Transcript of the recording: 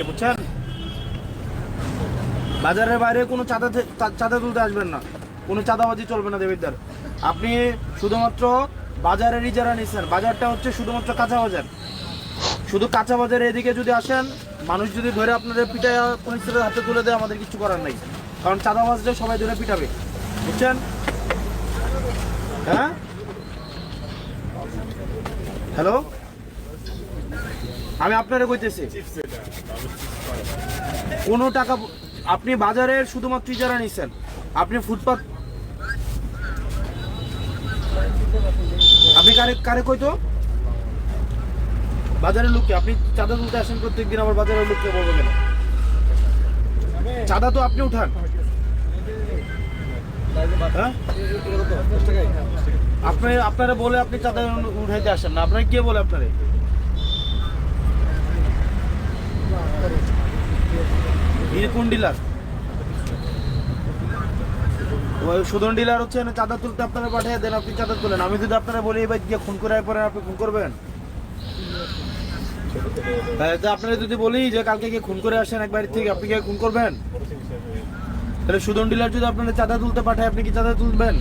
বুঝছেন, বাজারের বাইরে কোনো চাঁদা তুলতে আসবেন না, কোনো চাঁদাবাজি চলবে না দেবিদ্দার। আপনি শুধুমাত্র বাজারেরই যারা নিচ্ছেন, বাজারটা হচ্ছে শুধুমাত্র কাঁচা বাজার, শুধু কাঁচা বাজারে এদিকে যদি আসেন, মানুষ যদি ধরে আপনাদের পিঠায় পুলিশের হাতে তুলে দেয়, আমাদের কিছু করার নাই, কারণ চাঁদাবাজটা সবাই ধরে পিটাবে, বুঝছেন? হ্যাঁ, হ্যালো, আমি আপনারা কইতেছি কোনো টাকা আপনি বাজারের শুধুমাত্র যারা নিচ্ছেন, আপনি ফুটপাত, আপনি কারে কইতো বাজারের লোককে আপনি চাঁদা তুলতে আসেন প্রত্যেকদিন, আবার বাজারের লোককে বলবেন কেন? চাঁদা তো আপনি উঠান, হ্যাঁ? আপনারা বলে আপনি চাঁদা উঠাইতে আসেন না, আপনারা কে বলে আপনারে? কোন ডিলার? ওই সুদন ডিলার হচ্ছে না, চাঁদা তুলতে আপনারা পাঠিয়ে দেন, আপনি চাঁদা তুলেন। আমি যদি আপনারা বলি এবার গিয়ে খুন করে পরে আপনি খুন করবেন? আপনারা যদি বলি যে কালকে গিয়ে খুন করে আসেন এক বাড়ি থেকে, আপনি গিয়ে খুন করবেন? তাহলে সুদন ডিলার যদি আপনারা চাঁদা তুলতে পাঠায়, আপনি কি চাঁদা তুলবেন?